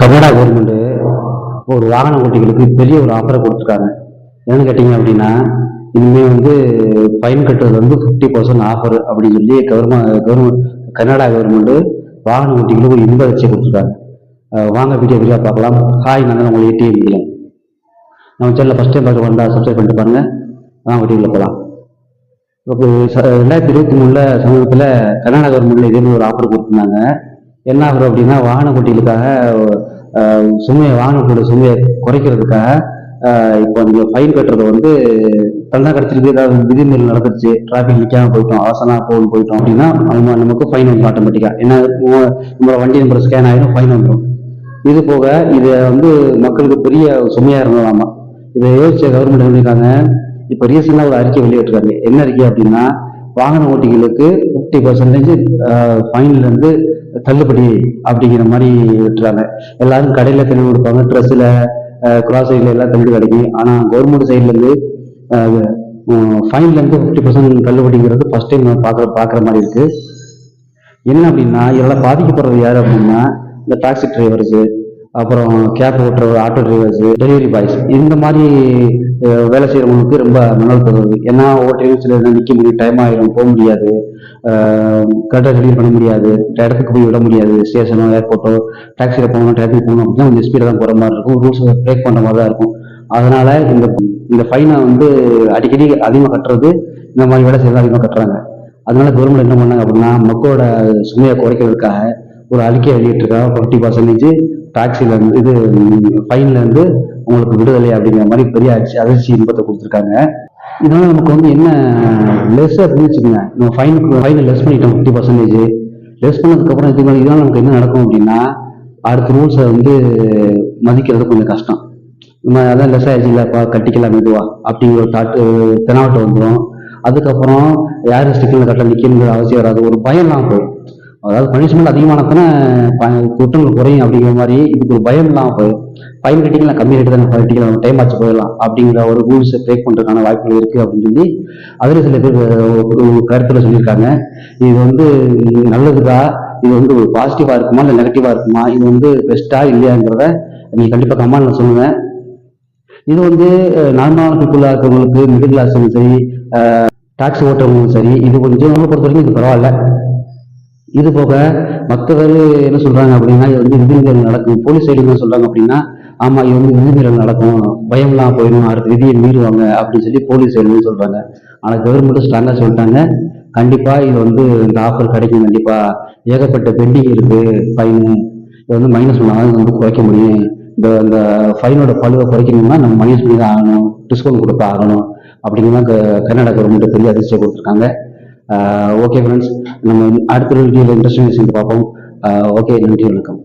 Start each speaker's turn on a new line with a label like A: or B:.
A: Karnataka government ஒரு வாகன ஓட்டிகளுக்கு பெரிய ஒரு ஆஃபரை கொடுத்துருக்காங்க. என்னன்னு கேட்டீங்க அப்படின்னா, இனிமே வந்து ஃபைன் கட்டுறது வந்து 50% ஆஃபர் அப்படின்னு சொல்லி கவர்மெண்ட் கர்நாடகா கவர்மெண்ட் வாகன ஓட்டிகளுக்கு ஒரு இன்ப வச்சு கொடுத்துருக்காங்க. வாங்க வீடியோ பார்க்கலாம். ஹாய், நான் தான் உங்களை ஏடிஎம் முடியும். நம்ம சேனலில் ஃபஸ்ட் டைம் பார்க்க வந்தால் சப்ஸ்கிரைப் பண்ணிட்டு பாருங்க. வாங்க வீடியோவில் போகலாம். இப்போ 2023 சமீபத்தில் கர்நாடகா கவர்மெண்ட்ல இதே ஒரு ஆஃபர் கொடுத்துருந்தாங்க. என்ன ஆஃபர் அப்படின்னா, வாகன ஓட்டிகளுக்காக வாகனத்தோட சுமையை குறைக்கிறதுக்காக இப்போ நீங்க ஃபைன் கட்டுறதை வந்து தண்டனை கிடைச்சிருக்கு, ஏதாவது விதிமீறல் நடந்துருச்சு, டிராஃபிக் நிற்காம போயிட்டோம், அவசரமா போயிட்டோம் அப்படின்னா நமக்கு ஃபைன் வந்து ஆட்டோமேட்டிக்கா ஏன்னா நம்மளோட வண்டி நம்பர் ஸ்கேன் ஆகிடும், ஃபைன் வந்துடும். இது போக இதை வந்து மக்களுக்கு பெரிய சுமையா இருந்ததாமா. இதை யோசிச்ச கவர்மெண்ட் சொல்லியிருக்காங்க. இப்போ ரீசெண்டா ஒரு அறிக்கை வெளியிட்டிருக்காங்க. என்ன அறிக்கை அப்படின்னா, வாகன ஓட்டிகளுக்கு 50% ஃபைன்ல இருந்து தள்ளுபடி அப்படிங்கிற மாதிரி விட்டுறாங்க. எல்லாரும் கடையில தள்ளுபடி கொடுப்பாங்க, ட்ரெஸ்ல கிராசரியில எல்லாம் தள்ளுபடி கிடைக்கும். ஆனா கவர்மெண்ட் சைட்ல இருந்து ஃபைன்ல இருந்து 50% தள்ளுபடிங்கிறது ஃபர்ஸ்ட் டைம் பாக்குற மாதிரி இருக்கு. என்ன அப்படின்னா, இதெல்லாம் பாதிக்கப்படுறது யாரு அப்படின்னா, இந்த டாக்ஸி டிரைவர்ஸ், அப்புறம் கேப் ஓட்டுற ஆட்டோ டிரைவர்ஸ், டெலிவரி பாய்ஸ், இந்த மாதிரி வேலை செய்யறவங்களுக்கு ரொம்ப மணல் தருவது. ஏன்னா ஓட்டுறவங்க சில நிற்க முடியும், டைம் ஆகிடும், போக முடியாது, கரெக்டாக டெலிவரி பண்ண முடியாது, இடத்துக்கு போய் விட முடியாது, ஸ்டேஷனோ ஏர்போர்ட்டோ டாக்ஸியில் போகணும், ட்ராஃபிக் போகணும் அப்படின்னா கொஞ்சம் ஸ்பீடாக தான் போகிற மாதிரி இருக்கும், ரூல்ஸ் பிரேக் பண்ணுற மாதிரி தான் இருக்கும். அதனால இந்த ஃபைனை வந்து அடிக்கடி அதிகமாக கட்டுறது, இந்த மாதிரி வேலை செய்யறது அதிகமாக கட்டுறாங்க. அதனால கவர்மெண்ட் என்ன பண்ணாங்க அப்படின்னா, மக்களோட சுமையை குறைக்கிறதுக்காக ஒரு அறிக்கை வெளியிட்டிருக்காங்க. 50% டாக்ஸில இருந்து இது ஃபைன்ல இருந்து உங்களுக்கு விடுதலை அப்படிங்கிற மாதிரி பெரிய அதிர்ச்சி இன்பத்தை கொடுத்துருக்காங்க. இதனால நமக்கு வந்து என்ன லெஸ் அப்படின்னு வச்சுக்கோங்க, நம்ம ஃபைனை லெஸ் பண்ணிட்டோம். 50% லெஸ் பண்ணதுக்கு அப்புறம் இதனால நமக்கு என்ன நடக்கும் அப்படின்னா, அடுத்த ரூல்ஸை வந்து மதிக்கிறது கொஞ்சம் கஷ்டம். நம்ம அதான் லெஸ் ஆயிடுச்சு இல்லப்பா, கட்டிக்கலாம் மெதுவா அப்படிங்கிற ஒரு தெனாவட்டம் வந்துடும். அதுக்கப்புறம் யாரும் ஸ்டிக்கரில் கட்ட நிற்கணுங்கிற அவசியம் வராது, ஒரு பயம்லாம் போயிடும். அதாவது பனிஷ்மெண்ட் அதிகமானத்தானே குற்றங்கள் குறையும் அப்படிங்கிற மாதிரி இதுக்கு ஒரு பயம் இல்லாமல் போயிடும். ஃபைன் கட்டிக்கலாம், கம்மி ரேட்டு தானே கட்டிக்கலாம், டைம் ஆச்சு போயிடலாம் அப்படிங்கிற ஒரு ரூல்ஸை பிரேக் பண்ணுறதுக்கான வாய்ப்புகள் இருக்குது அப்படின்னு சொல்லி அதில் சில பேர் ஒரு கருத்துல சொல்லியிருக்காங்க. இது வந்து நல்லதுக்கா, இது வந்து ஒரு பாசிட்டிவா இருக்குமா இல்லை நெகட்டிவா இருக்குமா, இது வந்து பெஸ்டா இல்லையாங்கிறத நீங்க கண்டிப்பாக கமெண்ட்ல சொல்லுங்க. இது வந்து நார்மலான பீப்புளாக இருக்கிறவங்களுக்கு, மிடில் கிளாஸும் சரி, டாக்ஸி ஓட்டுறவங்களும் சரி, இது கொஞ்சம் நம்ம பொறுத்த வரைக்கும் இது பரவாயில்ல. இது போக மற்றவர் என்ன சொல்றாங்க அப்படின்னா, இது வந்து விதிமீறல் நடக்கும். போலீஸ் சைடு என்ன சொல்றாங்க அப்படின்னா, ஆமா இது வந்து விதிமீறல் நடக்கும், பயம்லாம் போயிடும், அடுத்த விதியை மீறுவாங்க அப்படின்னு சொல்லி போலீஸ் சைடு சொல்றாங்க. ஆனா கவர்மெண்ட் ஸ்ட்ராங்கா சொல்லிட்டாங்க, கண்டிப்பா இது வந்து இந்த ஆஃபர் கிடைக்கும். கண்டிப்பா ஏகப்பட்ட பெண்டிங் இருக்கு ஃபைனு, இது வந்து மைனஸ் பண்ணாதான் வந்து குறைக்க முடியும். இந்த ஃபைனோட பழுவை குறைக்கணும்னா நம்ம மைனஸ் பண்ணி தான் ஆகணும், டிஸ்கவுண்ட் கொடுக்க ஆகணும் அப்படிங்கிறதான் கர்நாடகா கவர்மெண்ட் பெரிய அதிர்ச்சியை கொடுத்துருக்காங்க. ஓகே ஃப்ரெண்ட்ஸ், நம்ம அடுத்த வீடியோவில் இன்ட்ரெஸ்டிங் விஷயத்தை பார்ப்போம். ஓகே, நன்றி, வணக்கம்.